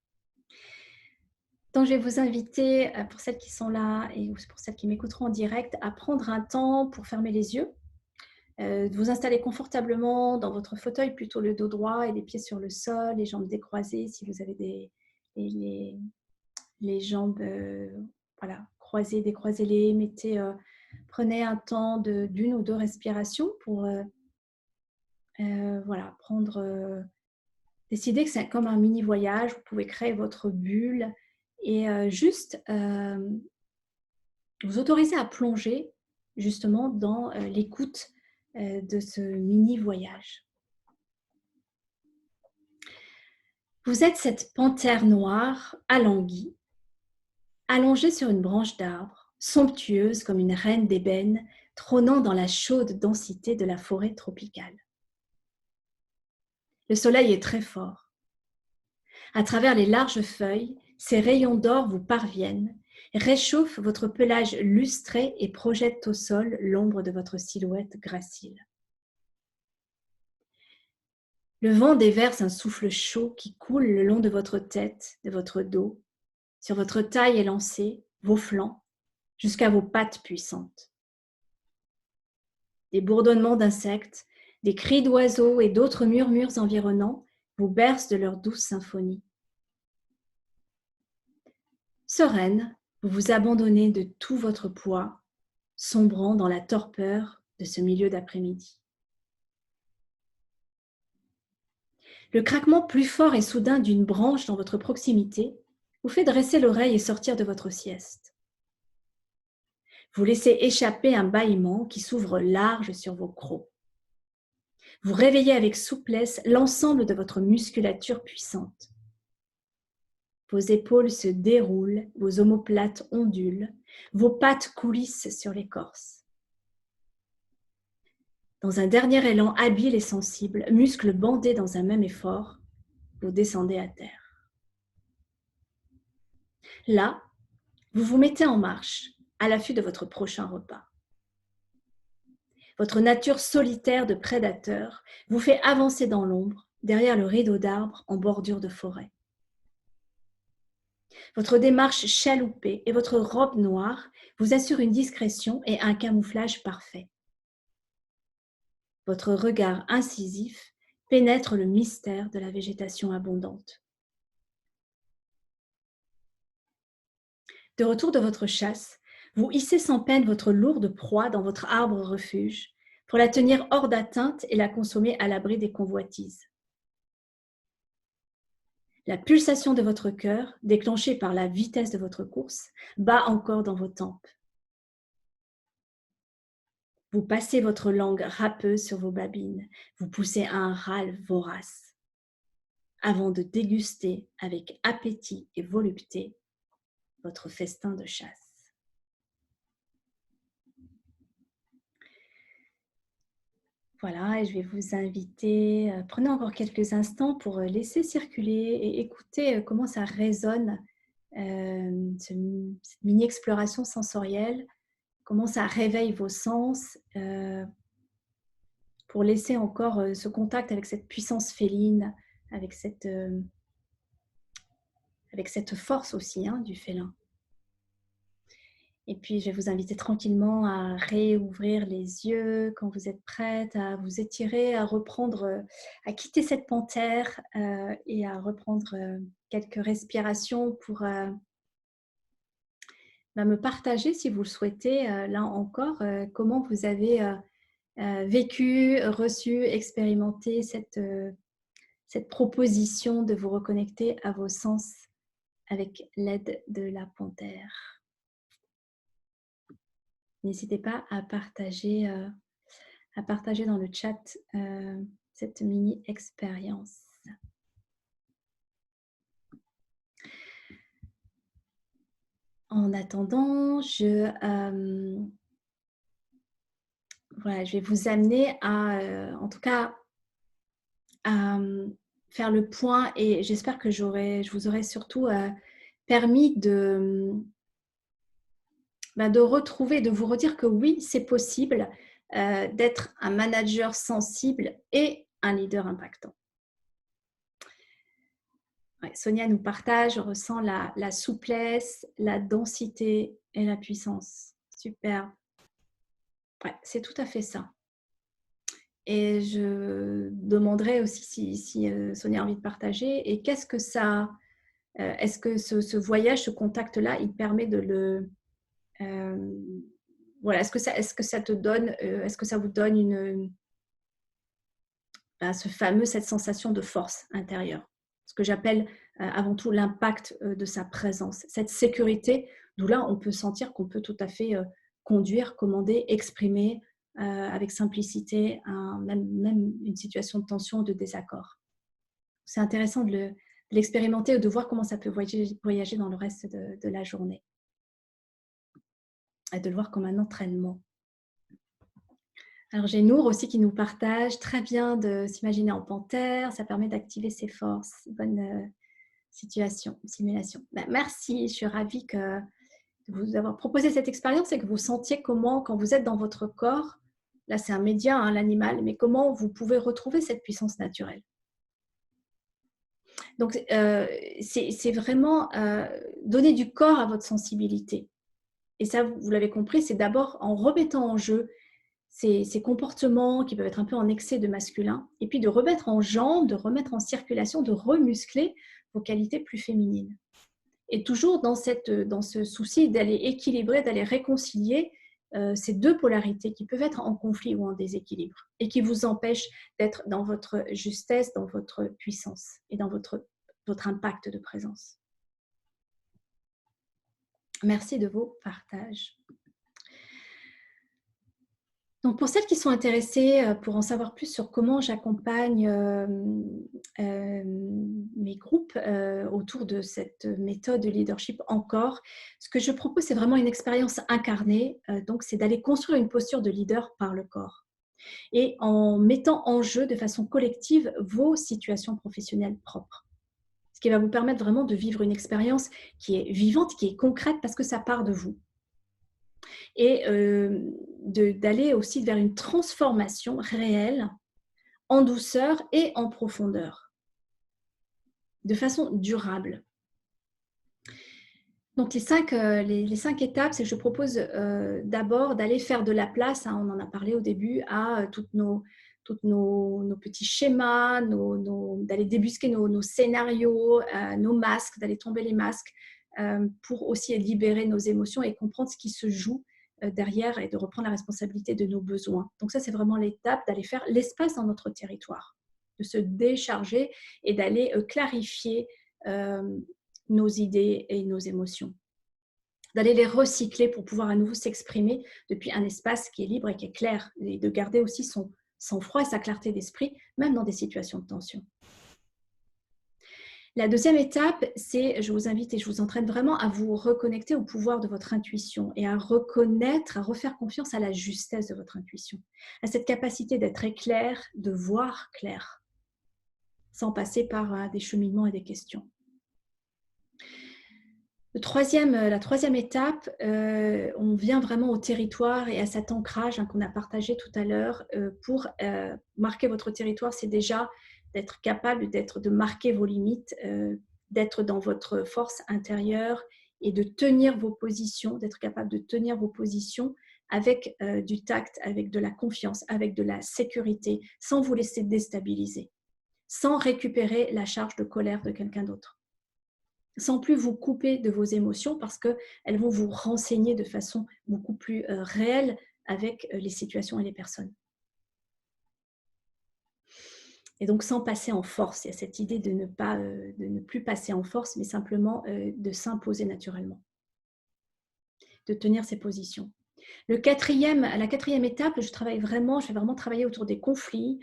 Donc, je vais vous inviter, pour celles qui sont là et pour celles qui m'écouteront en direct, à prendre un temps pour fermer les yeux, de vous installer confortablement dans votre fauteuil, plutôt le dos droit et les pieds sur le sol, les jambes décroisées si vous avez les jambes croisées, décroisez-les. Prenez un temps d'une ou deux respirations pour décider que c'est comme un mini voyage. Vous pouvez créer votre bulle et juste vous autoriser à plonger justement dans l'écoute de ce mini voyage. Vous êtes cette panthère noire alanguie, allongée sur une branche d'arbre, somptueuse comme une reine d'ébène, trônant dans la chaude densité de la forêt tropicale. Le soleil est très fort. À travers les larges feuilles, ses rayons d'or vous parviennent, réchauffent votre pelage lustré et projettent au sol l'ombre de votre silhouette gracile. Le vent déverse un souffle chaud qui coule le long de votre tête, de votre dos, sur votre taille élancée, vos flancs, jusqu'à vos pattes puissantes. Des bourdonnements d'insectes, des cris d'oiseaux et d'autres murmures environnants vous bercent de leur douce symphonie. Sereine, vous vous abandonnez de tout votre poids, sombrant dans la torpeur de ce milieu d'après-midi. Le craquement plus fort et soudain d'une branche dans votre proximité vous fait dresser l'oreille et sortir de votre sieste. Vous laissez échapper un bâillement qui s'ouvre large sur vos crocs. Vous réveillez avec souplesse l'ensemble de votre musculature puissante. Vos épaules se déroulent, vos omoplates ondulent, vos pattes coulissent sur l'écorce. Dans un dernier élan habile et sensible, muscles bandés dans un même effort, vous descendez à terre. Là, vous vous mettez en marche, à l'affût de votre prochain repas. Votre nature solitaire de prédateur vous fait avancer dans l'ombre, derrière le rideau d'arbres en bordure de forêt. Votre démarche chaloupée et votre robe noire vous assurent une discrétion et un camouflage parfait. Votre regard incisif pénètre le mystère de la végétation abondante. De retour de votre chasse, vous hissez sans peine votre lourde proie dans votre arbre refuge pour la tenir hors d'atteinte et la consommer à l'abri des convoitises. La pulsation de votre cœur, déclenchée par la vitesse de votre course, bat encore dans vos tempes. Vous passez votre langue râpeuse sur vos babines, vous poussez un râle vorace, avant de déguster avec appétit et volupté votre festin de chasse. Voilà, et je vais vous inviter, prenez encore quelques instants pour laisser circuler et écouter comment ça résonne, cette mini-exploration sensorielle, comment ça réveille vos sens, pour laisser encore ce contact avec cette puissance féline, avec cette force aussi du félin. Et puis, je vais vous inviter tranquillement à réouvrir les yeux quand vous êtes prête, à vous étirer, à reprendre, à quitter cette panthère et à reprendre quelques respirations pour me partager, si vous le souhaitez, là encore, comment vous avez vécu, reçu, expérimenté cette proposition de vous reconnecter à vos sens avec l'aide de la panthère. N'hésitez pas à partager dans le chat cette mini-expérience. En attendant, je vais vous amener en tout cas, à faire le point et j'espère que je vous aurai surtout permis de retrouver, de vous redire que oui, c'est possible d'être un manager sensible et un leader impactant. Ouais, Sonia nous partage, je ressens la souplesse, la densité et la puissance. Super. Ouais, c'est tout à fait ça. Et je demanderais aussi si Sonia a envie de partager. Et qu'est-ce que ça... est-ce que ce voyage, ce contact-là, il permet de le... voilà, est-ce que ça te donne... est-ce que ça vous donne cette sensation de force intérieure? Ce que j'appelle avant tout l'impact de sa présence. Cette sécurité, d'où là, on peut sentir qu'on peut tout à fait conduire, commander, exprimer avec simplicité même une situation de tension ou de désaccord. C'est intéressant de l'expérimenter ou de voir comment ça peut voyager dans le reste de la journée. Et de le voir comme un entraînement. Alors j'ai Nour aussi qui nous partage très bien de s'imaginer en panthère, ça permet d'activer ses forces. Bonne simulation. Merci, je suis ravie de vous avoir proposé cette expérience et que vous sentiez comment, quand vous êtes dans votre corps, là c'est un média, hein, l'animal, mais comment vous pouvez retrouver cette puissance naturelle. Donc c'est vraiment donner du corps à votre sensibilité. Et ça, vous l'avez compris, c'est d'abord en remettant en jeu ces comportements qui peuvent être un peu en excès de masculin, et puis de remettre en jambe, de remettre en circulation, de remuscler vos qualités plus féminines. Et toujours dans ce souci d'aller équilibrer, d'aller réconcilier ces deux polarités qui peuvent être en conflit ou en déséquilibre et qui vous empêchent d'être dans votre justesse, dans votre puissance et dans votre impact de présence. Merci de vos partages. Donc, pour celles qui sont intéressées pour en savoir plus sur comment j'accompagne mes groupes autour de cette méthode de leadership encore, ce que je propose, c'est vraiment une expérience incarnée. Donc, c'est d'aller construire une posture de leader par le corps et en mettant en jeu de façon collective vos situations professionnelles propres. Ce qui va vous permettre vraiment de vivre une expérience qui est vivante, qui est concrète parce que ça part de vous. Et d'aller aussi vers une transformation réelle en douceur et en profondeur, de façon durable. Donc les 5 étapes, c'est que je propose d'abord d'aller faire de la place, hein, on en a parlé au début, à tous nos petits schémas, d'aller débusquer nos scénarios, nos masques, d'aller tomber les masques, pour aussi libérer nos émotions et comprendre ce qui se joue derrière et de reprendre la responsabilité de nos besoins. Donc ça, c'est vraiment l'étape d'aller faire l'espace dans notre territoire, de se décharger et d'aller clarifier nos idées et nos émotions, d'aller les recycler pour pouvoir à nouveau s'exprimer depuis un espace qui est libre et qui est clair, et de garder aussi son sang-froid et sa clarté d'esprit, même dans des situations de tension. La deuxième étape, c'est, je vous invite et je vous entraîne vraiment à vous reconnecter au pouvoir de votre intuition et à reconnaître, à refaire confiance à la justesse de votre intuition, à cette capacité d'être très clair, de voir clair, sans passer par des cheminements et des questions. La troisième étape, on vient vraiment au territoire et à cet ancrage qu'on a partagé tout à l'heure. Pour marquer votre territoire, c'est déjà d'être capable de marquer vos limites, d'être dans votre force intérieure et de tenir vos positions, d'être capable de tenir vos positions avec du tact, avec de la confiance, avec de la sécurité, sans vous laisser déstabiliser, sans récupérer la charge de colère de quelqu'un d'autre, sans plus vous couper de vos émotions parce qu'elles vont vous renseigner de façon beaucoup plus réelle avec les situations et les personnes. Et donc sans passer en force, il y a cette idée de ne plus passer en force, mais simplement de s'imposer naturellement, de tenir ses positions. La quatrième étape, je vais vraiment travailler autour des conflits,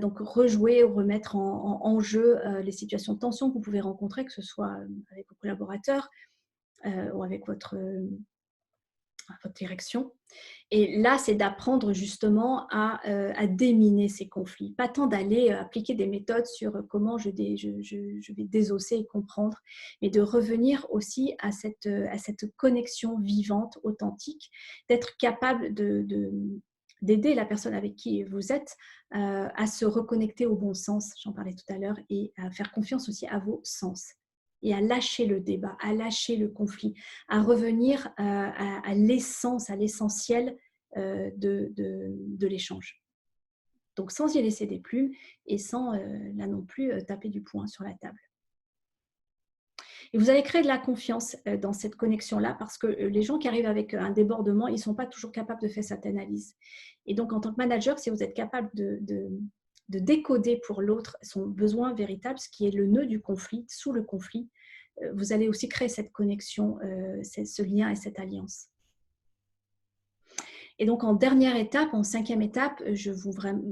donc rejouer ou remettre en jeu les situations de tension que vous pouvez rencontrer, que ce soit avec vos collaborateurs ou avec votre direction. Et là, c'est d'apprendre justement à déminer ces conflits. Pas tant d'aller appliquer des méthodes sur comment je vais désosser et comprendre, mais de revenir aussi à cette connexion vivante, authentique, d'être capable d'aider la personne avec qui vous êtes à se reconnecter au bon sens, j'en parlais tout à l'heure, et à faire confiance aussi à vos sens et à lâcher le débat, à lâcher le conflit, à revenir à l'essence, à l'essentiel de l'échange. Donc sans y laisser des plumes et sans là non plus taper du poing sur la table. Et vous allez créer de la confiance dans cette connexion-là parce que les gens qui arrivent avec un débordement, ils ne sont pas toujours capables de faire cette analyse. Et donc, en tant que manager, si vous êtes capable de décoder pour l'autre son besoin véritable, ce qui est le nœud du conflit, sous le conflit, vous allez aussi créer cette connexion, ce lien et cette alliance. Et donc, en dernière étape, en 5e étape,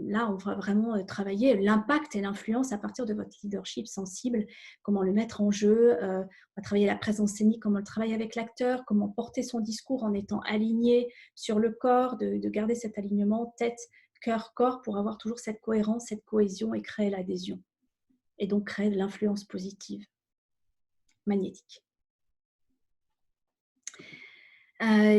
là, on va vraiment travailler l'impact et l'influence à partir de votre leadership sensible, comment le mettre en jeu, on va travailler la présence scénique, comment le travailler avec l'acteur, comment porter son discours en étant aligné sur le corps, de garder cet alignement tête, cœur, corps pour avoir toujours cette cohérence, cette cohésion et créer l'adhésion. Et donc, créer de l'influence positive, magnétique.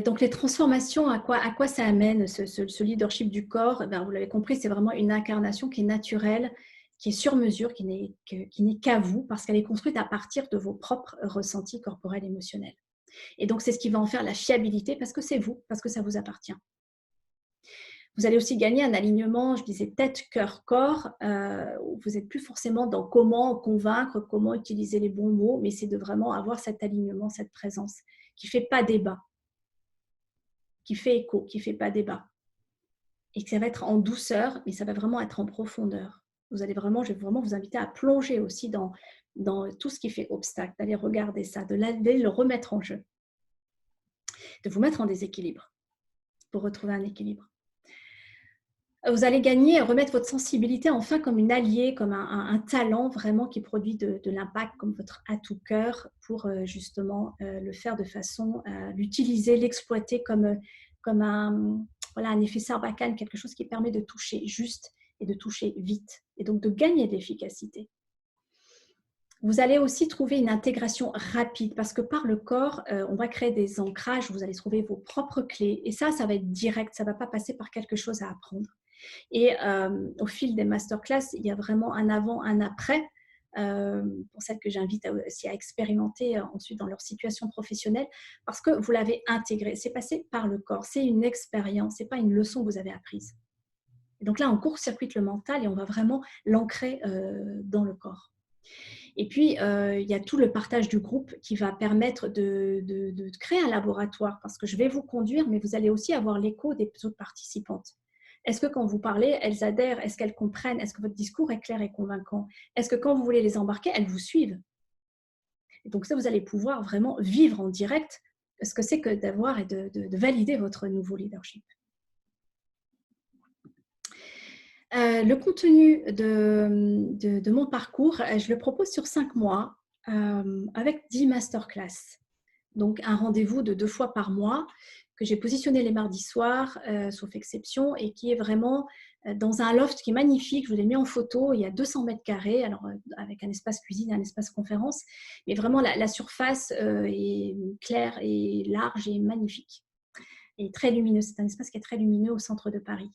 Donc les transformations, à quoi ça amène ce leadership du corps? Vous l'avez compris, c'est vraiment une incarnation qui est naturelle, qui est sur mesure, qui n'est qu'à vous, parce qu'elle est construite à partir de vos propres ressentis corporels émotionnels. Et donc c'est ce qui va en faire la fiabilité, parce que c'est vous, parce que ça vous appartient. Vous allez aussi gagner un alignement, je disais tête, cœur, corps. Vous n'êtes plus forcément dans comment convaincre, comment utiliser les bons mots, mais c'est de vraiment avoir cet alignement, cette présence qui ne fait pas débat, qui fait écho, qui ne fait pas débat. Et que ça va être en douceur, mais ça va vraiment être en profondeur. Je vais vraiment vous inviter à plonger aussi dans tout ce qui fait obstacle, d'aller regarder ça, d'aller le remettre en jeu, de vous mettre en déséquilibre pour retrouver un équilibre. Vous allez gagner, remettre votre sensibilité enfin comme une alliée, comme un talent vraiment qui produit de l'impact, comme votre atout cœur pour justement le faire de façon à l'utiliser, l'exploiter comme un effet Sarbacane, quelque chose qui permet de toucher juste et de toucher vite et donc de gagner de l'efficacité. Vous allez aussi trouver une intégration rapide parce que par le corps, on va créer des ancrages, vous allez trouver vos propres clés et ça va être direct, ça ne va pas passer par quelque chose à apprendre. Et au fil des masterclass, il y a vraiment un avant, un après, pour celles que j'invite aussi à expérimenter ensuite dans leur situation professionnelle, parce que vous l'avez intégré, c'est passé par le corps, c'est une expérience, ce n'est pas une leçon que vous avez apprise. Et donc là, on court-circuite le mental et on va vraiment l'ancrer dans le corps. Et puis, il y a tout le partage du groupe qui va permettre de créer un laboratoire, parce que je vais vous conduire, mais vous allez aussi avoir l'écho des autres participantes. Est-ce que quand vous parlez, elles adhèrent? Est-ce qu'elles comprennent? Est-ce que votre discours est clair et convaincant? Est-ce que quand vous voulez les embarquer, elles vous suivent? Et donc ça, vous allez pouvoir vraiment vivre en direct ce que c'est que d'avoir et de valider votre nouveau leadership. Le contenu de mon parcours, je le propose sur 5 mois avec 10 masterclass. Donc, un rendez-vous de 2 fois par mois que j'ai positionné les mardis soirs, sauf exception, et qui est vraiment dans un loft qui est magnifique. Je vous l'ai mis en photo. Il y a 200 mètres carrés, alors avec un espace cuisine, un espace conférence. Mais vraiment, la surface est claire et large et magnifique. Et très lumineux. C'est un espace qui est très lumineux au centre de Paris.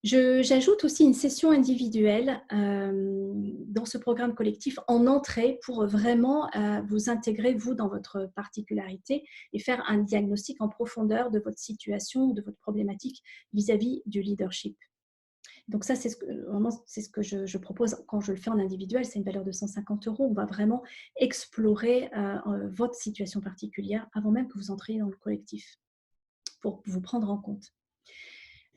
J'ajoute aussi une session individuelle dans ce programme collectif en entrée pour vraiment vous intégrer, vous, dans votre particularité et faire un diagnostic en profondeur de votre situation, de votre problématique vis-à-vis du leadership. Donc ça, c'est ce que je propose quand je le fais en individuel. C'est une valeur de 150 €. On va vraiment explorer votre situation particulière avant même que vous entriez dans le collectif pour vous prendre en compte.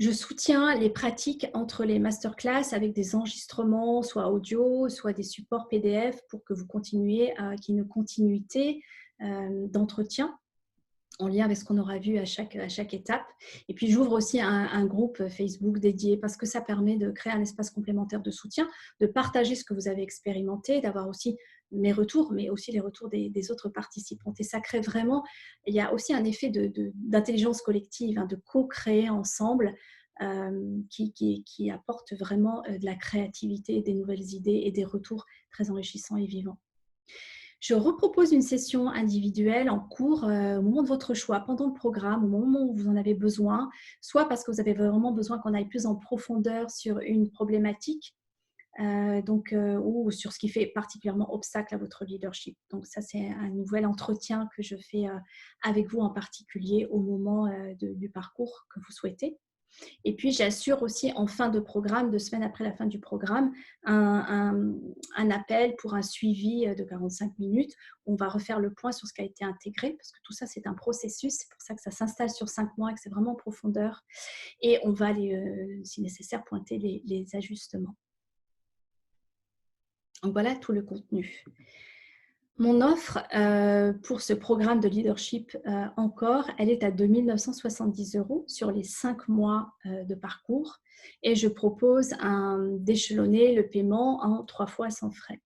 Je soutiens les pratiques entre les masterclass avec des enregistrements, soit audio, soit des supports PDF pour que vous continuiez qu'il y ait une continuité d'entretien en lien avec ce qu'on aura vu à chaque étape. Et puis, j'ouvre aussi un groupe Facebook dédié parce que ça permet de créer un espace complémentaire de soutien, de partager ce que vous avez expérimenté, d'avoir aussi mes retours, mais aussi les retours des autres participantes. Et ça crée vraiment, il y a aussi un effet d'intelligence collective, de co-créer ensemble qui apporte vraiment de la créativité, des nouvelles idées et des retours très enrichissants et vivants. je repropose une session individuelle en cours au moment de votre choix, pendant le programme, au moment où vous en avez besoin, soit parce que vous avez vraiment besoin qu'on aille plus en profondeur sur une problématique, ou sur ce qui fait particulièrement obstacle à votre leadership. Donc ça, c'est un nouvel entretien que je fais avec vous en particulier au moment du parcours que vous souhaitez. Et puis, j'assure aussi en fin de programme, 2 semaines après la fin du programme, un appel pour un suivi de 45 minutes. On va refaire le point sur ce qui a été intégré, parce que tout ça, c'est un processus. C'est pour ça que ça s'installe sur 5 mois et que c'est vraiment en profondeur. Et on va aller, si nécessaire, pointer les ajustements. Donc voilà tout le contenu. Mon offre pour ce programme de leadership encore, elle est à 2 970 € sur les 5 mois de parcours et je propose d'échelonner le paiement en 3 fois sans frais.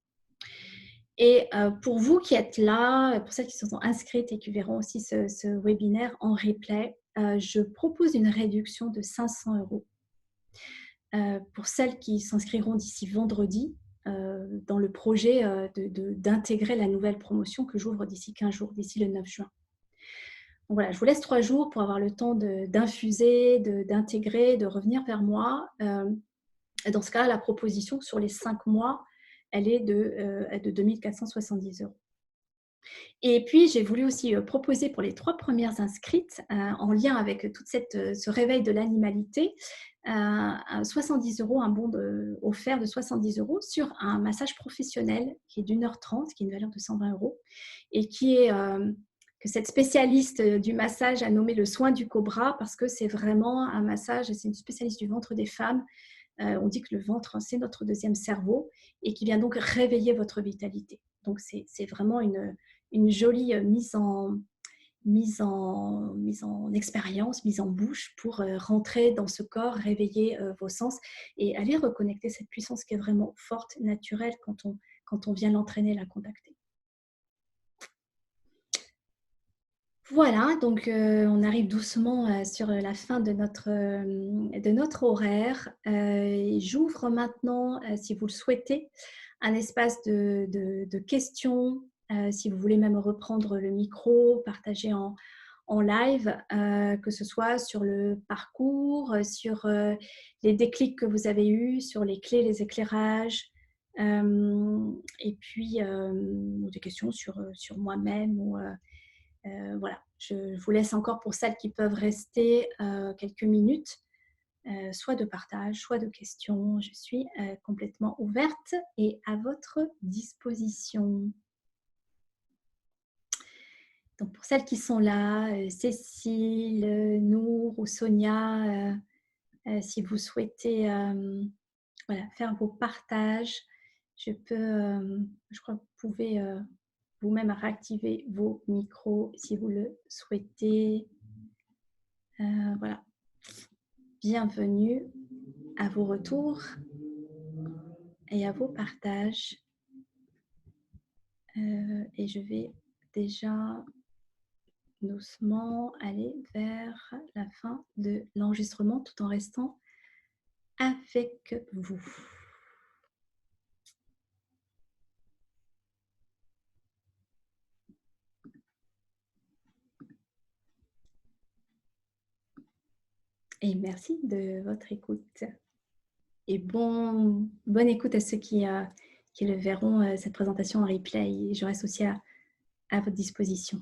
Et pour vous qui êtes là, pour celles qui se sont inscrites et qui verront aussi ce webinaire en replay, je propose une réduction de 500 € pour celles qui s'inscriront d'ici vendredi. Dans le projet d'intégrer la nouvelle promotion que j'ouvre d'ici 15 jours, d'ici le 9 juin. Donc voilà, je vous laisse 3 jours pour avoir le temps d'infuser, d'intégrer, de revenir vers moi. Dans ce cas, la proposition sur les 5 mois, elle est de 2 470 €. Et puis, j'ai voulu aussi proposer pour les 3 premières inscrites, en lien avec tout ce réveil de l'animalité, 70 €, un bon offert de 70 € sur un massage professionnel qui est d'1h30, qui est une valeur de 120 € et que cette spécialiste du massage a nommé le soin du cobra parce que c'est vraiment un massage, c'est une spécialiste du ventre des femmes. On dit que le ventre, c'est notre deuxième cerveau et qui vient donc réveiller votre vitalité. Donc, c'est vraiment une jolie mise en expérience, mise en bouche pour rentrer dans ce corps, réveiller vos sens et aller reconnecter cette puissance qui est vraiment forte, naturelle quand on vient l'entraîner, la contacter. Voilà, donc on arrive doucement sur la fin de notre horaire. J'ouvre maintenant, si vous le souhaitez, un espace de questions. Si vous voulez même reprendre le micro, partager en live, que ce soit sur le parcours, sur les déclics que vous avez eus, sur les clés, les éclairages, et puis des questions sur moi-même ou voilà, je vous laisse encore pour celles qui peuvent rester quelques minutes, soit de partage, soit de questions. Je suis complètement ouverte et à votre disposition. Donc pour celles qui sont là, Cécile, Nour ou Sonia, si vous souhaitez voilà, faire vos partages, je crois que vous pouvez vous-même réactiver vos micros si vous le souhaitez. Voilà. Bienvenue à vos retours et à vos partages. Et je vais déjà doucement aller vers la fin de l'enregistrement tout en restant avec vous. Et merci de votre écoute. Et bonne écoute à ceux qui le verront, cette présentation en replay. Je reste aussi à votre disposition.